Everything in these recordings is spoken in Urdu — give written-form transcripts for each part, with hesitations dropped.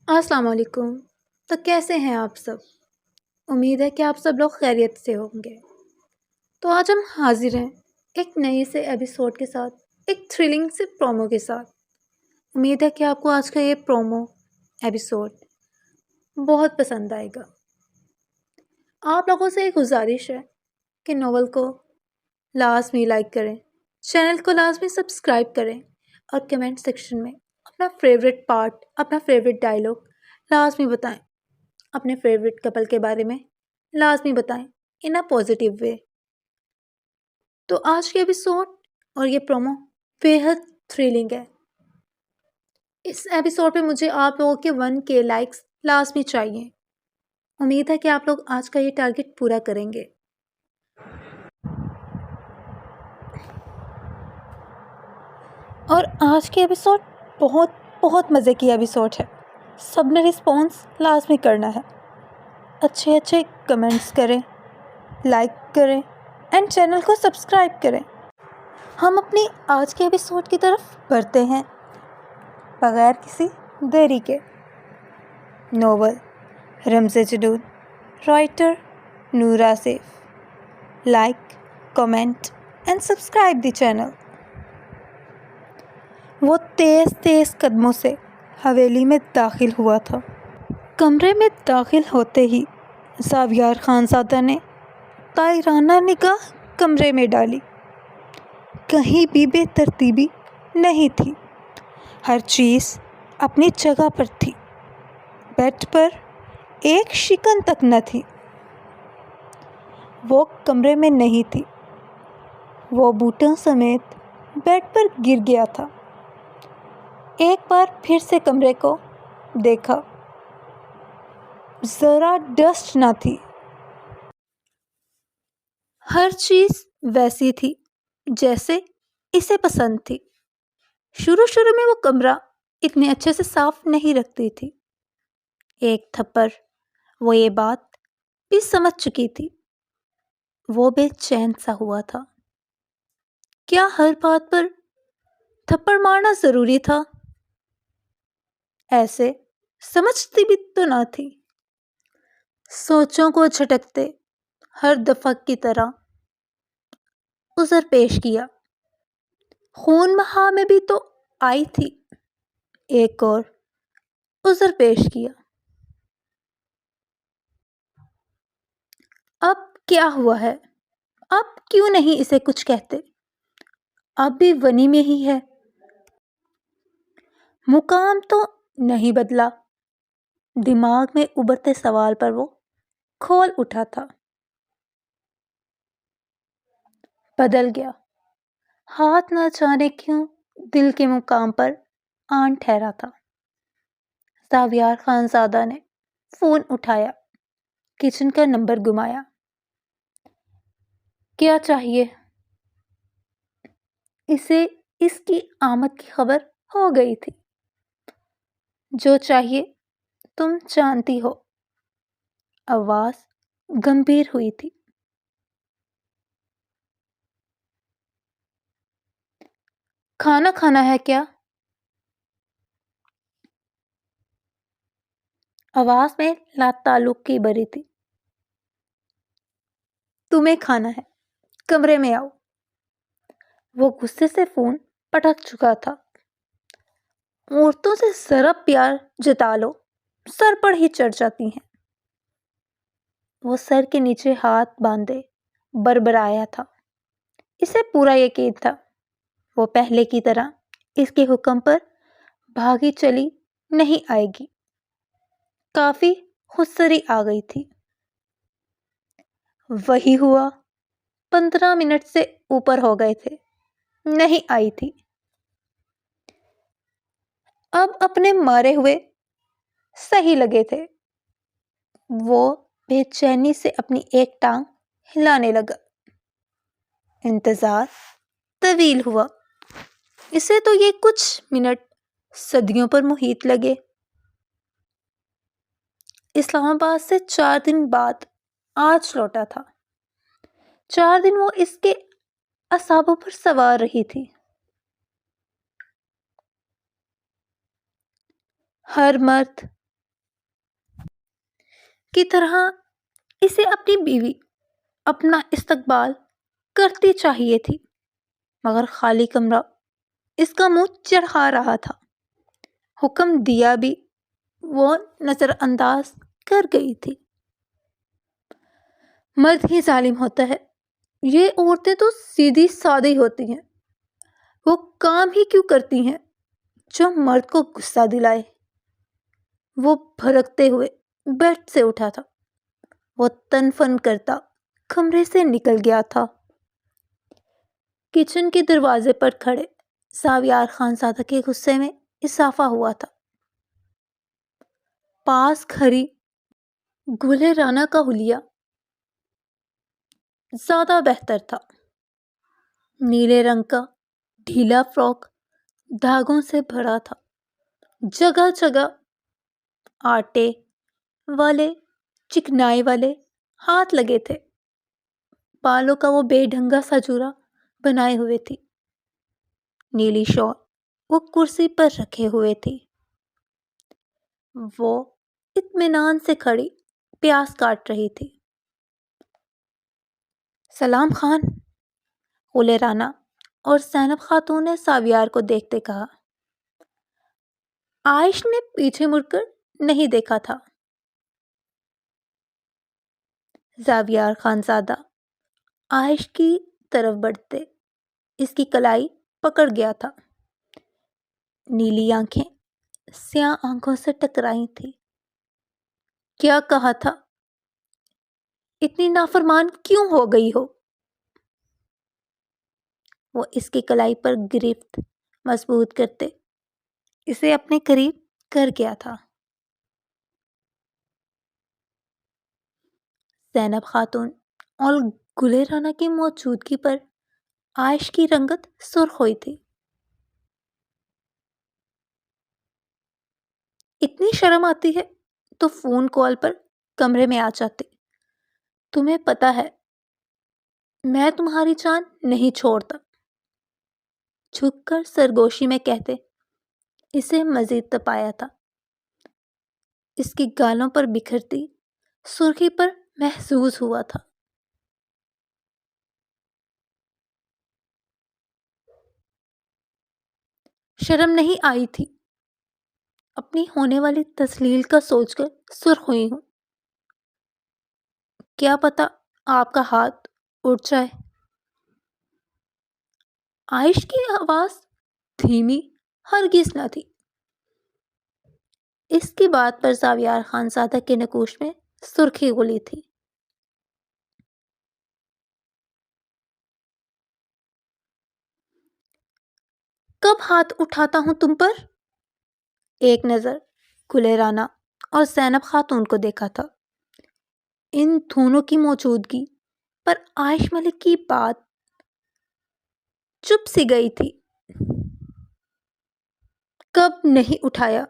السلام علیکم۔ تو کیسے ہیں آپ سب؟ امید ہے کہ آپ سب لوگ خیریت سے ہوں گے۔ تو آج ہم حاضر ہیں ایک نئے سے ایپیسوڈ کے ساتھ، ایک تھرلنگ سے پرومو کے ساتھ۔ امید ہے کہ آپ کو آج کا یہ پرومو ایپیسوڈ بہت پسند آئے گا۔ آپ لوگوں سے ایک گزارش ہے کہ ناول کو لازمی لائک کریں، چینل کو لازمی سبسکرائب کریں اور کمنٹ سیکشن میں اپنا فیوریٹ پارٹ، اپنا فیوریٹ ڈائلاگ لازمی بتائیں۔ اپنے فیوریٹ کپل کے بارے میں لازمی بتائیں ان اے پازیٹیو وے۔ تو آج کے ایپیسوڈ اور یہ پرومو بےحد تھرلنگ ہے۔ اس ایپیسوڈ پہ مجھے آپ لوگوں کے 1K لائکس لازمی چاہیے۔ امید ہے کہ آپ لوگ آج کا یہ ٹارگٹ پورا کریں گے۔ اور آج کے ایپیسوڈ بہت بہت مزے کی ایپیسوڈ ہے۔ سب نے رسپانس لازمی کرنا ہے۔ اچھے اچھے کمنٹس کریں، لائک کریں اینڈ چینل کو سبسکرائب کریں۔ ہم اپنی آج کے ایپیسوڈ کی طرف بڑھتے ہیں بغیر کسی دیری کے۔ ناول رمز جدود، writer Noor Asif. Like, comment and subscribe the channel. وہ تیز تیز قدموں سے حویلی میں داخل ہوا تھا۔ کمرے میں داخل ہوتے ہی زاویار خانزادہ نے طائرانہ نگاہ کمرے میں ڈالی۔ کہیں بھی بے ترتیبی نہیں تھی، ہر چیز اپنی جگہ پر تھی۔ بیڈ پر ایک شکن تک نہ تھی۔ وہ کمرے میں نہیں تھی، وہ بوٹوں سمیت بیڈ پر گر گیا تھا۔ ایک بار پھر سے کمرے کو دیکھا، ذرا ڈسٹ نہ تھی۔ ہر چیز ویسی تھی جیسے اسے پسند تھی۔ شروع میں وہ کمرہ اتنے اچھے سے صاف نہیں رکھتی تھی۔ ایک تھپڑ وہ یہ بات بھی سمجھ چکی تھی۔ وہ بے چین سا ہوا تھا۔ کیا ہر بات پر تھپڑ مارنا ضروری تھا؟ ایسے سمجھتی بھی تو نہ تھی۔ سوچوں کو جھٹکتے ہر دفعہ کی طرح عذر پیش کیا۔ خون بہا میں بھی تو آئی تھی، ایک اور عذر پیش کیا۔ اب کیا ہوا ہے؟ اب کیوں نہیں اسے کچھ کہتے؟ اب بھی ونی میں ہی ہے۔ مقام تو نہیں بدلا۔ دماغ میں ابھرتے سوال پر وہ کھول اٹھا تھا۔ بدل گیا۔ ہاتھ نہ جانے کیوں دل کے مقام پر آن ٹھہرا تھا۔ زاویار خانزادہ نے فون اٹھایا، کچن کا نمبر گھمایا۔ کیا چاہیے؟ اسے اس کی آمد کی خبر ہو گئی تھی۔ جو چاہیے تم جانتی ہو۔ آواز گمبھیر ہوئی تھی۔ کھانا کھانا ہے کیا؟ آواز میں لا تعلق کی بری تھی۔ تمہیں کھانا ہے، کمرے میں آؤ۔ وہ غصے سے فون پٹک چکا تھا۔ عورتوں سے ذرا پیار جتا لو، سر پر ہی چڑھ جاتی ہیں۔ وہ سر کے نیچے ہاتھ باندھے بربرایا تھا۔ اسے پورا یقین تھا وہ پہلے کی طرح اس کے حکم پر بھاگی چلی نہیں آئے گی۔ کافی خودسری آ گئی تھی۔ وہی ہوا، 15 منٹ سے اوپر ہو گئے تھے، نہیں آئی تھی۔ اب اپنے مارے ہوئے صحیح لگے تھے۔ وہ بے چینی سے اپنی ایک ٹانگ ہلانے لگا۔ انتظار طویل ہوا۔ اسے تو یہ کچھ منٹ صدیوں پر محیط لگے۔ اسلام آباد سے 4 دن بعد آج لوٹا تھا۔ 4 دن وہ اس کے اعصابوں پر سوار رہی تھی۔ ہر مرد کی طرح اسے اپنی بیوی اپنا استقبال کرتی چاہیے تھی، مگر خالی کمرہ اس کا منہ چڑھا رہا تھا۔ حکم دیا بھی وہ نظر انداز کر گئی تھی۔ مرد ہی ظالم ہوتا ہے، یہ عورتیں تو سیدھی سادی ہوتی ہیں، وہ کام ہی کیوں کرتی ہیں جو مرد کو غصہ دلائے۔ وہ بھڑکتے ہوئے بیڈ سے اٹھا تھا، وہ تن فن کرتا کمرے سے نکل گیا تھا۔ کچن کے دروازے پر کھڑے ساویار خانزادہ کے غصے میں اضافہ ہوا تھا۔ پاس کھڑی گلِ رانا کا حلیہ زیادہ بہتر تھا۔ نیلے رنگ کا ڈھیلا فراک دھاگوں سے بھرا تھا، جگہ جگہ آٹے والے چکنائی والے ہاتھ لگے تھے، بالوں کا وہ بے ڈھنگا سا جوڑا بنائے ہوئے تھی۔ نیلی شال وہ کرسی پر رکھے ہوئے تھی۔ وہ اطمینان سے کھڑی پیاز کاٹ رہی تھی۔ سلام خان، گلِ رانا اور زینب خاتون نے ساویار کو دیکھتے کہا۔ عائش نے پیچھے مڑ کر نہیں دیکھا تھا۔ ساویار خانزادہ عائش کی طرف بڑھتے اس کی کلائی پکڑ گیا تھا۔ نیلی آنکھیں سیاہ آنکھوں سے ٹکرائی تھی۔ کیا کہا تھا؟ اتنی نافرمان کیوں ہو گئی ہو؟ وہ اس کی کلائی پر گرفت مضبوط کرتے اسے اپنے قریب کر گیا تھا۔ زینب خاتون اور گلِ رانا کی موجودگی پر عائش کی رنگت سرخ ہوئی تھی۔ اتنی شرم آتی ہے تو فون کال پر کمرے میں آ جاتے۔ تمہیں پتہ ہے میں تمہاری جان نہیں چھوڑتا، جھک کر سرگوشی میں کہتے اسے مزید تپایا تھا۔ اس کی گالوں پر بکھرتی سرخی پر محسوس ہوا تھا۔ شرم نہیں آئی تھی؟ اپنی ہونے والی تسلیل کا سوچ کر سرخ ہوئی ہوں۔ کیا پتہ آپ کا ہاتھ اٹھ جائے۔ عائش کی آواز دھیمی ہرگز نہ تھی۔ اس کی بات پر ساویار خانزادہ کے نقوش میں سرخی گلی تھی۔ کب ہاتھ اٹھاتا ہوں تم پر؟ ایک نظر گلِ رانا اور زینب خاتون کو دیکھا تھا۔ ان دونوں کی موجودگی پر عائش ملک کی بات چپ سی گئی تھی۔ کب نہیں اٹھایا؟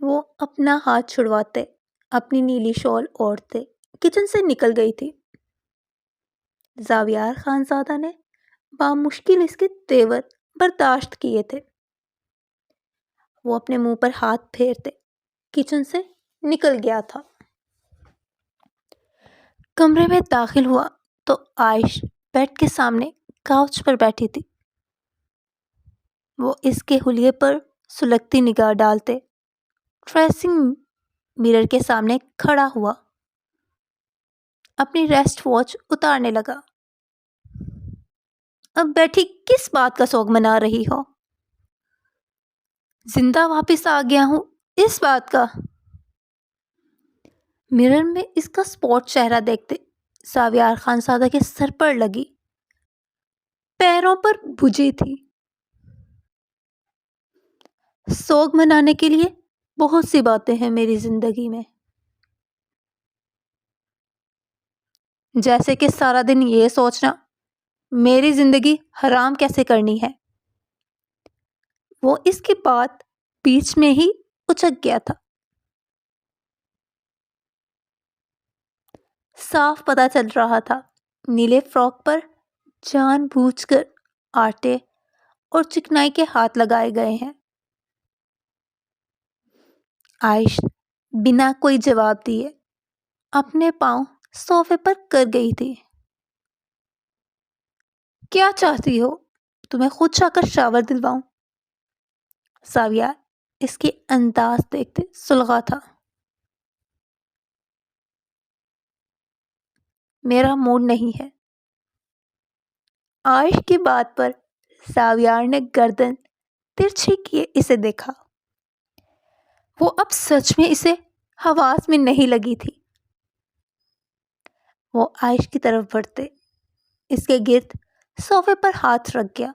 وہ اپنا ہاتھ چھڑواتے اپنی نیلی شال اوڑھتے کچن سے نکل گئی تھی۔ ساویار خانزادہ نے بامشکل اس کے تیور برداشت کیے تھے۔ وہ اپنے منہ پر ہاتھ پھیرتے کچن سے نکل گیا تھا۔ کمرے میں داخل ہوا تو عائش بیڈ کے سامنے کاؤچ پر بیٹھی تھی۔ وہ اس کے حلیے پر سلگتی نگاہ ڈالتے ڈریسنگ مرر کے سامنے کھڑا ہوا، اپنی ریسٹ واچ اتارنے لگا۔ اب بیٹھی کس بات کا سوگ منا رہی ہو؟ زندہ واپس آ گیا ہوں اس بات کا۔ مرر میں اس کا سپاٹ چہرہ دیکھتے ساویار خانزادہ کے سر پر لگی پیروں پر بجھی تھی۔ سوگ منانے کے لیے بہت سی باتیں ہیں میری زندگی میں، جیسے کہ سارا دن یہ سوچنا میری زندگی حرام کیسے کرنی ہے۔ وہ اس کی بات بیچ میں ہی اچک گیا تھا۔ صاف پتہ چل رہا تھا نیلے فراک پر جان بوجھ کر آٹے اور چکنائی کے ہاتھ لگائے گئے ہیں۔ عائش بنا کوئی جواب دیے اپنے پاؤں صوفے پر کر گئی تھی۔ کیا چاہتی ہو؟ تمہیں خود جا کر شاور دلواؤں؟ ساویار اس کی انداز دیکھتے سلغا تھا۔ میرا موڈ نہیں ہے۔ عائش کی بات پر ساویار نے گردن ترچھی کیے اسے دیکھا۔ وہ اب سچ میں اسے حواس میں نہیں لگی تھی۔ وہ عائش کی طرف بڑھتے اس کے گرد صوفے پر ہاتھ رکھ گیا۔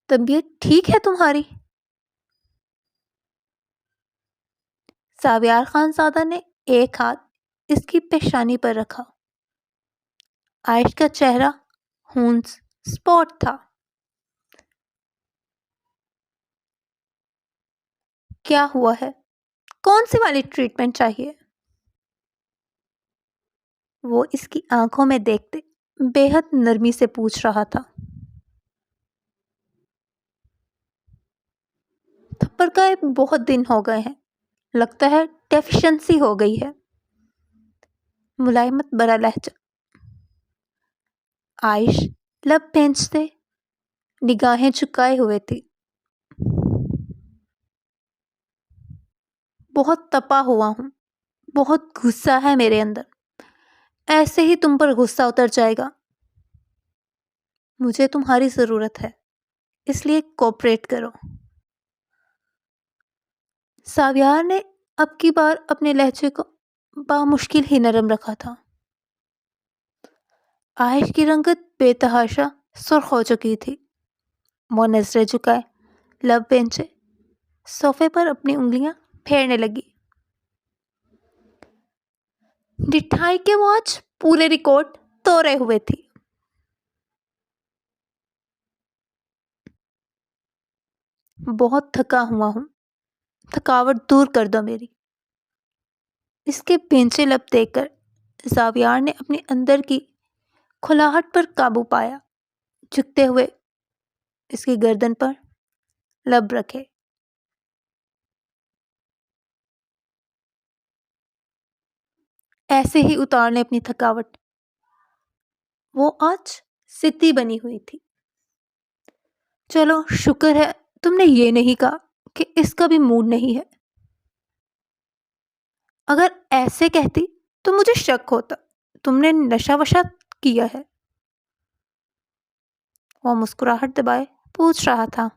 طبیعت ٹھیک ہے تمہاری؟ ساویار خان زادہ نے ایک ہاتھ اس کی پیشانی پر رکھا۔ عائش کا چہرہ ہونس سپاٹ تھا۔ کیا ہوا ہے؟ کون سی والی ٹریٹمنٹ چاہیے؟ وہ اس کی آنکھوں میں دیکھتے بے حد نرمی سے پوچھ رہا تھا۔ تھپڑ گئے بہت دن ہو گئے ہیں، لگتا ہے ڈیفیشنسی ہو گئی ہے۔ ملائمت برا لہجہ۔ عائش لب پینچتے نگاہیں چکائے ہوئے تھی۔ بہت تپا ہوا ہوں، بہت غصہ ہے میرے اندر، ایسے ہی تم پر غصہ اتر جائے گا۔ مجھے تمہاری ضرورت ہے، اس لیے کوپریٹ کرو۔ ساویار نے اب کی بار اپنے لہجے کو بامشکل ہی نرم رکھا تھا۔ عائش کی رنگت بے تحاشا سرخ ہو چکی تھی۔ وہ نظریں جھکائے لب پینچے صوفے پر اپنی انگلیاں پھیرنے لگی۔ ڈٹھائی کے وہ آج پورے ریکارڈ توڑے ہوئے تھی۔ بہت تھکا ہوا ہوں، تھکاوٹ دور کر دو میری۔ اس کے پینچے لب دیکھ کر ساویار نے اپنے اندر کی کھلاہٹ پر قابو پایا۔ جھکتے ہوئے اس کی گردن پر لب رکھے۔ ایسے ہی اتار لیں اپنی تھکاوٹ۔ وہ آج ستی بنی ہوئی تھی۔ چلو شکر ہے تم نے یہ نہیں کہا کہ اس کا بھی موڈ نہیں ہے۔ اگر ایسے کہتی تو مجھے شک ہوتا تم نے نشہ وشہ کیا ہے۔ وہ مسکراہٹ دبائے پوچھ رہا تھا۔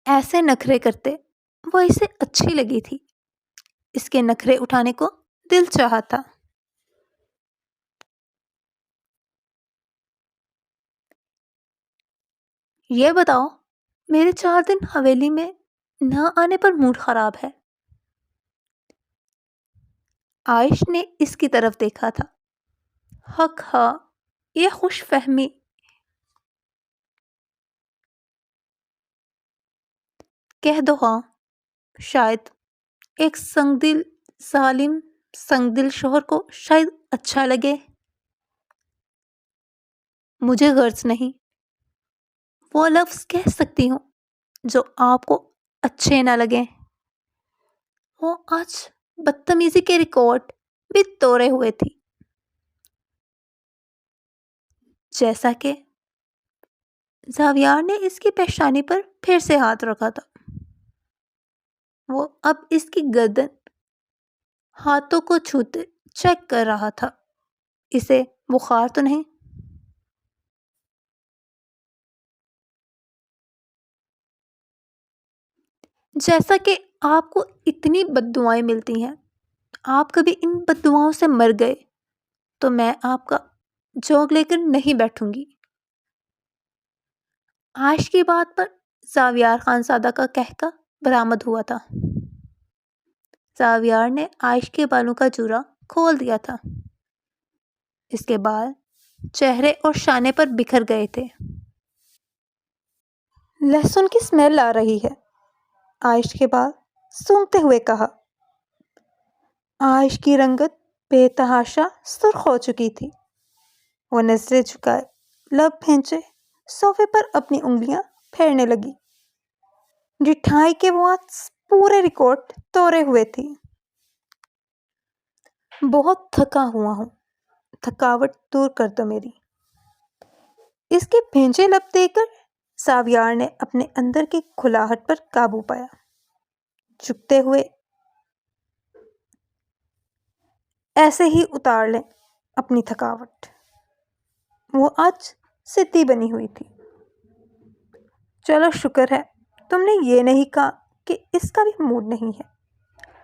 ایسے نخرے کرتے وہ اسے اچھی لگی تھی۔ اس کے نخرے اٹھانے کو دل چاہا تھا۔ یہ بتاؤ میرے 4 دن حویلی میں نہ آنے پر موڈ خراب ہے؟ عائش نے اس کی طرف دیکھا تھا۔ حق ہاں، یہ خوش فہمی۔ کہہ دو ہاں، شاید ایک سنگ دل ظالم سنگ دل شوہر کو شاید اچھا لگے۔ مجھے غرض نہیں۔ وہ لفظ کہہ سکتی ہوں جو آپ کو اچھے نہ لگیں۔ وہ آج بدتمیزی کے ریکارڈ بھی توڑے ہوئے تھی۔ جیسا کہ زاویار نے اس کی پیشانی پر پھر سے ہاتھ رکھا تھا۔ وہ اب اس کی گردن ہاتھوں کو چھوتے چیک کر رہا تھا۔ اسے بخار تو نہیں؟ جیسا کہ آپ کو اتنی بد دعائیں ملتی ہیں، آپ کبھی ان بد دعاؤں سے مر گئے تو میں آپ کا جوگ لے کر نہیں بیٹھوں گی۔ عائش کی بات پر ساویار خان زادہ کا کہکا برآمد ہوا تھا۔ ساویار نے عائش کے بالوں کا جورا کھول دیا تھا۔ اس کے بال چہرے اور شانے پر بکھر گئے تھے۔ لہسن کی سمیل آ رہی ہے، عائش کے بال سونگھتے ہوئے کہا۔ عائش کی رنگت بے تحاشا سرخ ہو چکی تھی۔ وہ نظریں جھکائے لب پھینچے صوفے پر اپنی انگلیاں پھیرنے لگی۔ ڈٹھائی کے وہ آج پورے ریکارڈ توڑے ہوئے تھی. بہت تھکا ہوا ہوں. تھکاوٹ دور کر دو میری. اس کے بھینجے لب دیکھ کر ساویار نے اپنے اندر کی کھلاہٹ پر قابو پایا. جھکتے ہوئے ایسے ہی اتار لیں اپنی تھکاوٹ. وہ آج سدھی بنی ہوئی تھی. چلو شکر ہے تم نے یہ نہیں کہا کہ اس کا بھی موڈ نہیں ہے.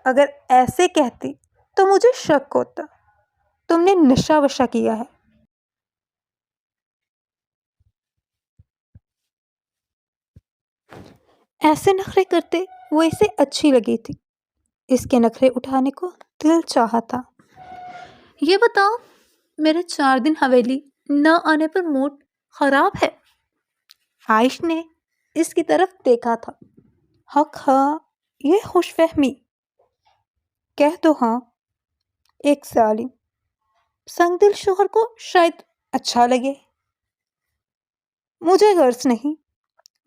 اگر ایسے کہتی تو مجھے شک ہوتا. تم نے نشہ وشا کیا ہے. ایسے نخرے کرتے وہ اسے اچھی لگی تھی. اس کے نخرے اٹھانے کو دل چاہا تھا. یہ بتاؤ میرے 4 دن حویلی نہ آنے پر موڈ خراب ہے؟ عائش نے اس کی طرف دیکھا تھا. حق ہاں یہ خوش فہمی. کہہ دو ہاں. ایک ظالم سنگ دل شوہر کو شاید اچھا لگے. مجھے غرض نہیں.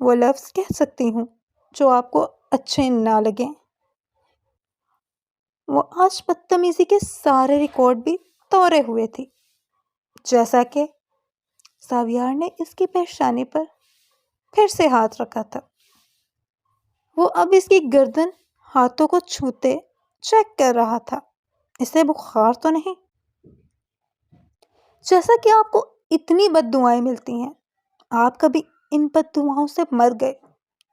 وہ لفظ کہہ سکتی ہوں جو آپ کو اچھے نہ لگیں. وہ آج بدتمیزی کے سارے ریکارڈ بھی توڑے ہوئے تھی. جیسا کہ ساویار نے اس کی پیشانی پر پھر سے ہاتھ رکھا تھا. وہ اب اس کی گردن ہاتھوں کو چھوتے چیک کر رہا تھا. اسے بخار تو نہیں؟ جیسا کہ آپ کو اتنی بد دعائیں ملتی ہیں، آپ کبھی ان بد دعاؤں سے مر گئے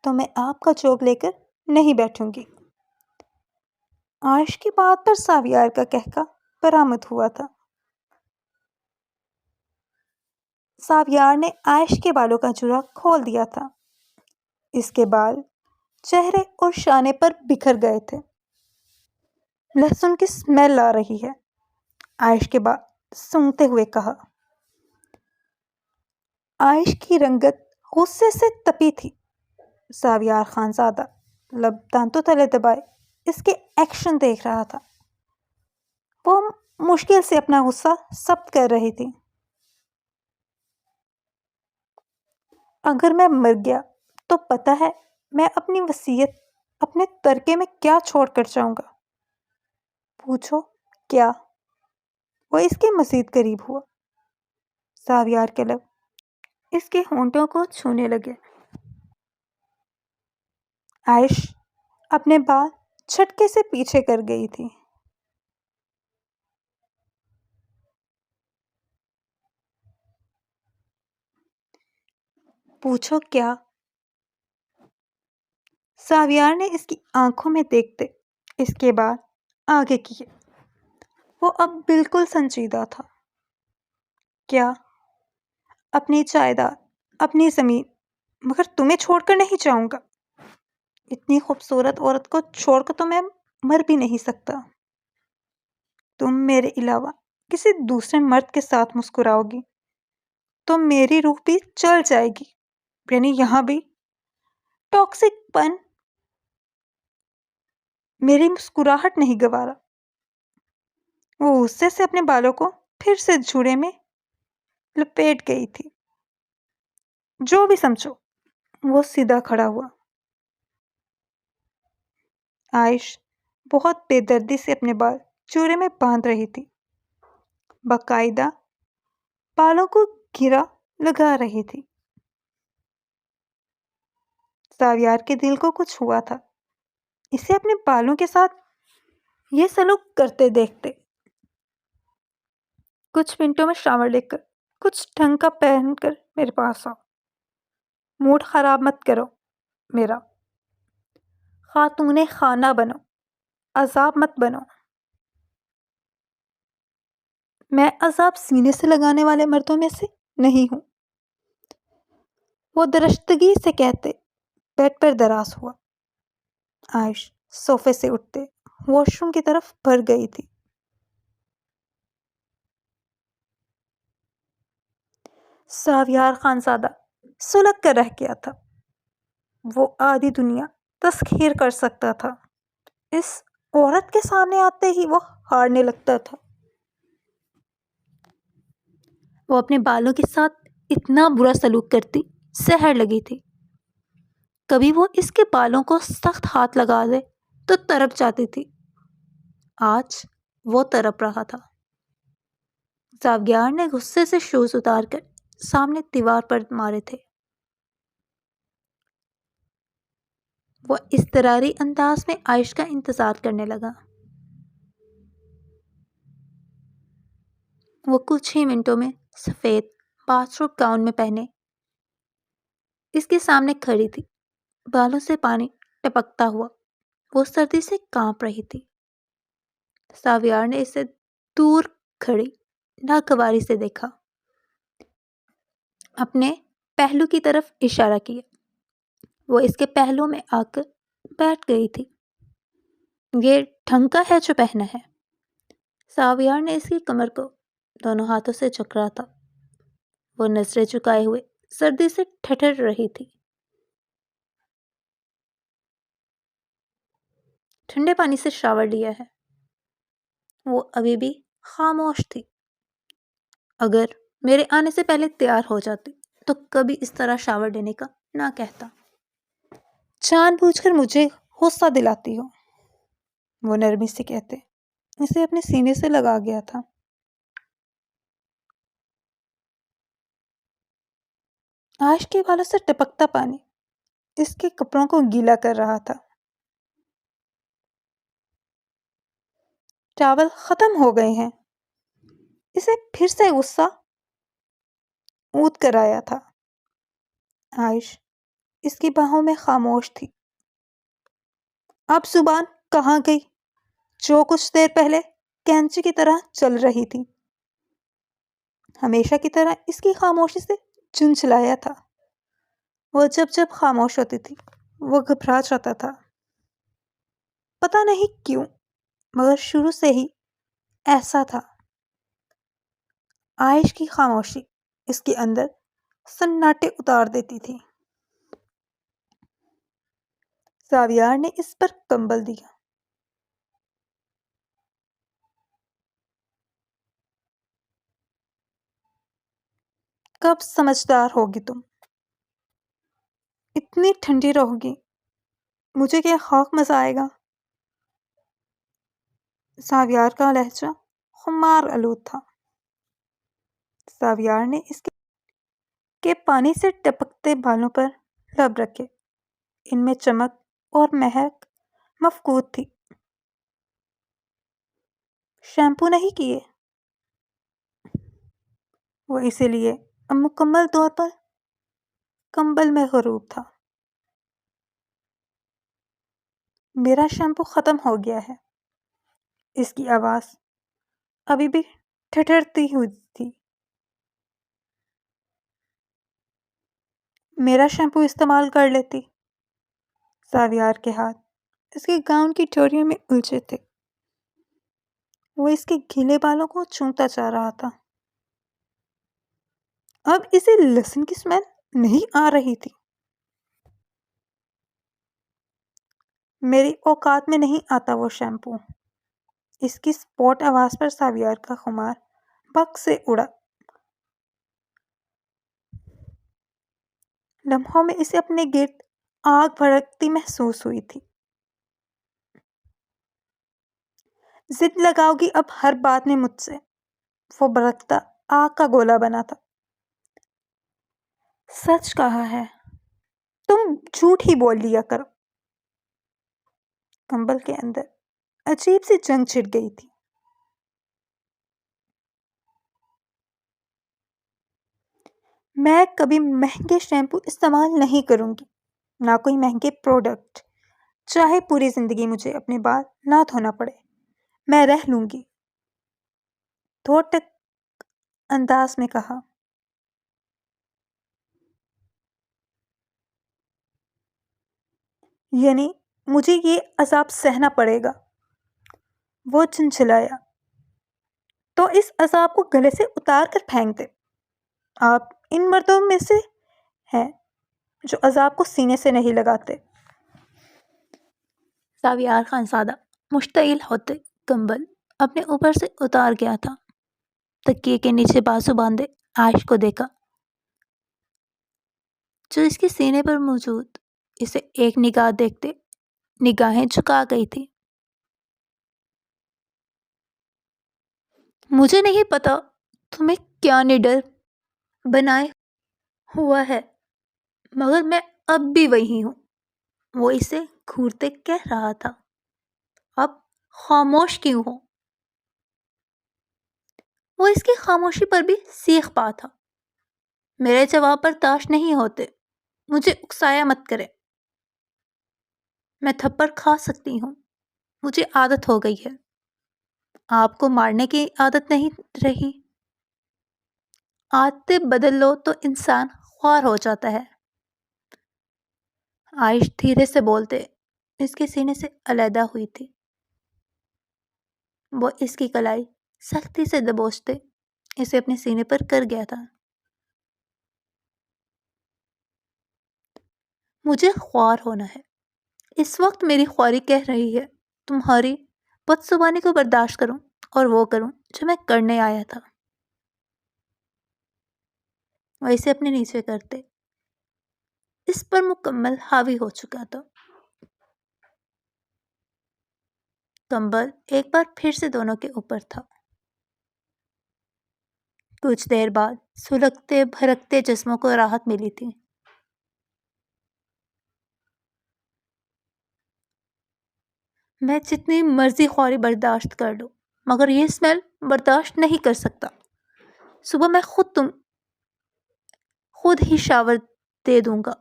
تو میں آپ کا جوگ لے کر نہیں بیٹھوں گی. عائش کی بات پر ساویار کا کہکا برآمد ہوا تھا. ساویار نے عائش کے بالوں کا جڑا کھول دیا تھا. اس کے بال چہرے اور شانے پر بکھر گئے تھے. لہسن کی سمیل آ رہی ہے. عائش کے بال سونگھتے ہوئے کہا. عائش کی رنگت غصے سے تپی تھی. ساویار خانزادہ لب دانتوں تلے دبائے اس کے ایکشن دیکھ رہا تھا. وہ مشکل سے اپنا غصہ ضبط کر رہی تھی. اگر میں مر گیا تو پتہ ہے میں اپنی وصیت اپنے ترکے میں کیا چھوڑ کر جاؤں گا؟ پوچھو کیا؟ وہ اس کے مزید قریب ہوا. ساویار کے لب اس کے ہونٹوں کو چھونے لگے. عائش اپنے بال جھٹکے سے پیچھے کر گئی تھی. پوچھو کیا؟ ساویار نے اس کی آنکھوں میں دیکھتے اس کے بعد آگے کیے. وہ اب بالکل سنجیدہ تھا. کیا؟ اپنی جائیداد، اپنی زمین، مگر تمہیں چھوڑ کر نہیں جاؤں گا. اتنی خوبصورت عورت کو چھوڑ کر تو میں مر بھی نہیں سکتا. تم میرے علاوہ کسی دوسرے مرد کے ساتھ مسکراؤ گی تو میری روح بھی چل جائے گی. یعنی یہاں بھی ٹاکسک پن میری مسکراہٹ نہیں گوارا. وہ غصے سے اپنے بالوں کو پھر سے جوڑے میں لپیٹ گئی تھی. جو بھی سمجھو. وہ سیدھا کھڑا ہوا. عائش بہت بے دردی سے اپنے بال چورے میں باندھ رہی تھی. باقاعدہ بالوں کو گھرا لگا رہی تھی. ساویار کے دل کو کچھ ہوا تھا اسے اپنے بالوں کے ساتھ یہ سلوک کرتے دیکھتے. کچھ منٹوں میں شاور لے کر کچھ ڈھنگ کا پہن کر میرے پاس آؤ. موڈ خراب مت کرو میرا. خاتون خانہ بنو، عذاب مت بنو. میں عذاب سینے سے لگانے والے مردوں میں سے نہیں ہوں. وہ درشتگی سے کہتے بیڈ پر دراز ہوا. عائش صوفے سے اٹھتے واش روم کی طرف بھر گئی تھی. ساویار خانزادہ سلگ کر رہ گیا تھا. وہ آدھی دنیا تسخیر کر سکتا تھا. اس عورت کے سامنے آتے ہی وہ ہارنے لگتا تھا. وہ اپنے بالوں کے ساتھ اتنا برا سلوک کرتی سحر لگی تھی. کبھی وہ اس کے بالوں کو سخت ہاتھ لگا دے تو تڑپ جاتی تھی۔ آج وہ تڑپ رہا تھا۔ زاویار نے غصے سے شوز اتار کر سامنے دیوار پر مارے تھے۔ وہ اضطراری انداز میں عائش کا انتظار کرنے لگا۔ وہ کچھ ہی منٹوں میں سفید باتھ روب گاؤن میں پہنے اس کے سامنے کھڑی تھی، بالوں سے پانی ٹپکتا ہوا۔ وہ سردی سے کانپ رہی تھی۔ زاویار نے اسے دور کھڑی ناگواری سے دیکھا، اپنے پہلو کی طرف اشارہ کیا۔ وہ اس کے پہلو میں آ کر بیٹھ گئی تھی۔ یہ ڈھنگ کا ہے جو پہنا ہے؟ زاویار نے اس کی کمر کو دونوں ہاتھوں سے جکڑا تھا۔ وہ نظریں جھکائے ہوئے سردی سے ٹھٹر رہی تھی۔ ٹھنڈے پانی سے شاور لیا ہے۔ وہ ابھی بھی خاموش تھی۔ اگر میرے آنے سے پہلے تیار ہو جاتی تو کبھی اس طرح شاور لینے کا نہ کہتا۔ جان بوجھ کر مجھے غصہ دلاتی ہو، وہ نرمی سے کہتے اسے اپنے سینے سے لگا گیا تھا۔ عائش کے بالوں سے ٹپکتا پانی اس کے کپڑوں کو گیلا کر رہا تھا۔ ٹاول ختم ہو گئے ہیں۔ اسے پھر سے غصہ اونت کر آیا تھا۔ عائش اس کی باہوں میں خاموش تھی۔ اب زبان کہاں گئی جو کچھ دیر پہلے کینچی کی طرح چل رہی تھی؟ ہمیشہ کی طرح اس کی خاموشی سے چنچلایا تھا۔ وہ جب جب خاموش ہوتی تھی وہ گھبرا جاتا تھا، پتہ نہیں کیوں، مگر شروع سے ہی ایسا تھا۔ عائش کی خاموشی اس کے اندر سناٹے اتار دیتی تھی۔ زاویار نے اس پر کمبل دیا۔ کب سمجھدار ہوگی تم؟ اتنی ٹھنڈی رہو گی، مجھے کیا خاک مزہ آئے گا؟ زاویار کا لہجہ خمار آلود تھا۔ زاویار نے اس کے پانی سے ٹپکتے بالوں پر لب رکھے۔ ان میں چمک اور مہک مفقود تھی۔ شیمپو نہیں کیے؟ وہ اسی لیے مکمل طور پر کمبل میں غروب تھا۔ میرا شیمپو ختم ہو گیا ہے۔ اس کی آواز ابھی بھی ٹھٹرتی ہوئی تھی۔ میرا شیمپو استعمال کر لیتی۔ زاویار کے ہاتھ اس کے گاؤن کی ڈوریوں میں الجھے تھے۔ وہ اس کے گیلے بالوں کو چومتا جا رہا تھا۔ اب اسے لہسن کی سمیل نہیں آ رہی تھی۔ میری اوقات میں نہیں آتا وہ شیمپو۔ اس کی سپوٹ آواز پر زاویار کا خمار بک سے اڑا۔ لمحوں میں اسے اپنے گرد آگ بھڑکتی محسوس ہوئی تھی۔ ضد لگاؤ گی اب ہر بات میں مجھ سے؟ وہ بھڑکتا آگ کا گولا بنا تھا۔ سچ کہا ہے، تم جھوٹ ہی بول لیا کرو۔ کمبل کے اندر عجیب سی جنگ چھڑ گئی تھی۔ میں کبھی مہنگے شیمپو استعمال نہیں کروں گی، نہ کوئی مہنگے پروڈکٹ، چاہے پوری زندگی مجھے اپنے بال نہ دھونا پڑے، میں رہ لوں گی، تھوڑک انداز میں کہا۔ یعنی مجھے یہ عذاب سہنا پڑے گا؟ وہ چنچلایا۔ تو اس عذاب کو گلے سے اتار کر پھینک دے۔ آپ ان مردوں میں سے ہیں جو عذاب کو سینے سے نہیں لگاتے۔ زاویار خانزادہ مشتعل ہوتے کمبل اپنے اوپر سے اتار گیا تھا۔ تکیے کے نیچے بازو باندھے عائش کو دیکھا جو اس کے سینے پر موجود اسے ایک نگاہ دیکھتے نگاہیں جھکا گئی تھی۔ مجھے نہیں پتا تمہیں کیا نڈر بنائے ہوا ہے، مگر میں اب بھی وہی ہوں، وہ اسے گھورتے کہہ رہا تھا۔ اب خاموش کیوں ہو؟ وہ اس کی خاموشی پر بھی سیخ پا تھا۔ میرے جواب برداشت نہیں ہوتے، مجھے اکسایا مت کرے۔ میں تھپڑ کھا سکتی ہوں، مجھے عادت ہو گئی ہے، آپ کو مارنے کی عادت نہیں رہی۔ عادتیں بدل لو تو انسان خوار ہو جاتا ہے۔ عائش دھیرے سے بولتے اس کے سینے سے علیحدہ ہوئی تھی۔ وہ اس کی کلائی سختی سے دبوچتے اسے اپنے سینے پر کر گیا تھا۔ مجھے خوار ہونا ہے، اس وقت میری خواری کہہ رہی ہے تمہاری بدزبانی کو برداشت کروں اور وہ کروں جو میں کرنے آیا تھا۔ وہ اسے اپنے نیچے کرتے اس پر مکمل حاوی ہو چکا تھا۔ کمبل ایک بار پھر سے دونوں کے اوپر تھا۔ کچھ دیر بعد سلگتے بھرکتے جسموں کو راحت ملی تھی۔ میں جتنی مرضی خواری برداشت کر لوں مگر یہ اسمیل برداشت نہیں کر سکتا۔ صبح میں خود ہی شاور دے دوں گا۔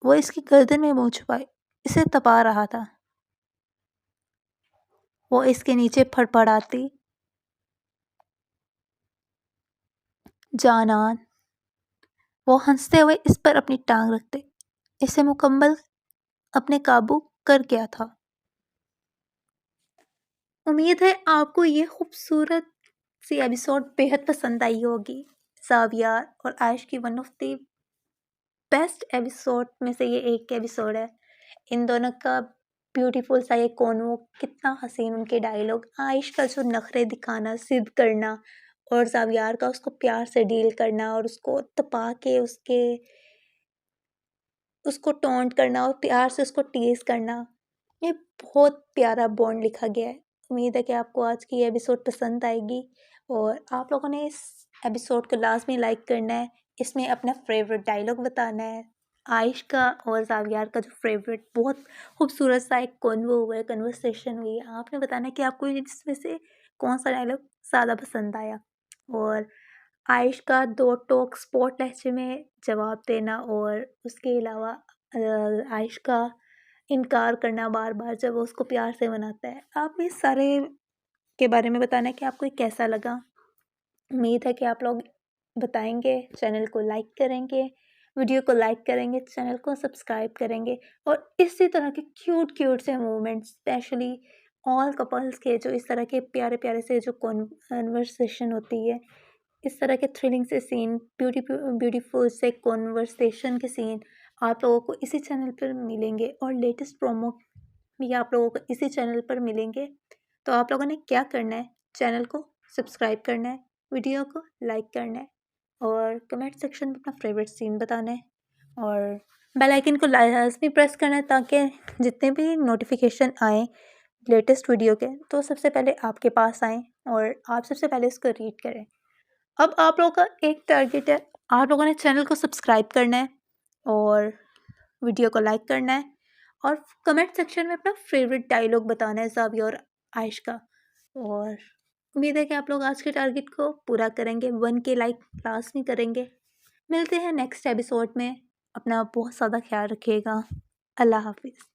وہ اس کی گردن میں منہ چھپائے اسے تپا رہا تھا۔ وہ اس کے نیچے پھڑ پڑاتی جانان۔ وہ ہنستے ہوئے اس پر اپنی ٹانگ رکھتے اسے مکمل اپنے قابو کر گیا تھا۔ امید ہے آپ کو یہ خوبصورت سی ایپیسوڈ بےحد پسند آئی ہوگی۔ زاویار اور عائش کی one of the best episode میں سے یہ ایک ایپیسوڈ ہے۔ ان دونوں کا بیوٹیفل سا یہ کونو، کتنا حسین ان کے ڈائلاگ، عائش کا جو نخرے دکھانا، ضد کرنا، اور زاویار کا اس کو پیار سے ڈیل کرنا اور اس کو تپا کے اس کو ٹونٹ کرنا اور پیار سے اس کو ٹیز کرنا، یہ بہت پیارا بانڈ لکھا گیا ہے۔ امید ہے کہ آپ کو آج کی یہ ایپیسوڈ پسند آئے گی اور آپ لوگوں نے اس ایپیسوڈ کو لازمی لائک کرنا ہے۔ اس میں اپنا فیوریٹ ڈائلاگ بتانا ہے۔ عائش کا اور زاویار کا جو فیوریٹ بہت خوبصورت سا ایک کنوو ہوا ہے، کنورسیشن ہوئی ہے، آپ نے بتانا ہے کہ آپ کو اس میں سے کون سا ڈائلاگ زیادہ پسند آیا۔ اور عائش کا 2 ٹوک سپورٹ لہجے میں جواب دینا اور اس کے علاوہ عائش کا انکار کرنا بار بار جب وہ اس کو پیار سے مناتا ہے، آپ اس سارے کے بارے میں بتانا ہے کہ آپ کو یہ کیسا لگا۔ امید ہے کہ آپ لوگ بتائیں گے، چینل کو لائک کریں گے، ویڈیو کو لائک کریں گے، چینل کو سبسکرائب کریں گے اور اسی طرح کے کیوٹ سے مومنٹس، اسپیشلی آل کپلس کے جو اس طرح کے پیارے پیارے سے جو کنورسیشن ہوتی ہے، اس طرح کے تھرلنگ سے سین، بیوٹیفل سے کنورسیشن کے سین آپ لوگوں کو اسی چینل پر ملیں گے اور لیٹسٹ پرومو بھی آپ لوگوں کو اسی چینل پر ملیں گے۔ تو آپ لوگوں نے کیا کرنا ہے، چینل کو سبسکرائب کرنا ہے، ویڈیو کو لائک کرنا ہے اور کمنٹ سیکشن میں اپنا فیوریٹ سین بتانا ہے اور بیل آئیکن کو لازمی پریس کرنا ہے تاکہ جتنے بھی نوٹیفیکیشن آئیں لیٹسٹ ویڈیو کے تو سب سے پہلے آپ کے پاس آئیں اور آپ سب سے پہلے اس کو ریڈ کریں۔ اب آپ لوگوں کا ایک ٹارگیٹ ہے، آپ لوگوں نے چینل کو سبسکرائب کرنا ہے اور ویڈیو کو لائک کرنا ہے اور کمنٹ سیکشن میں اپنا فیوریٹ ڈائلاگ بتانا ہے زاویہ اور عائش کا۔ اور امید ہے کہ آپ لوگ آج کے ٹارگیٹ کو پورا کریں گے، 1K لائک لازمی کریں گے۔ ملتے ہیں نیکسٹ ایپیسوڈ میں، اپنا بہت زیادہ خیال رکھیے گا۔ اللہ حافظ۔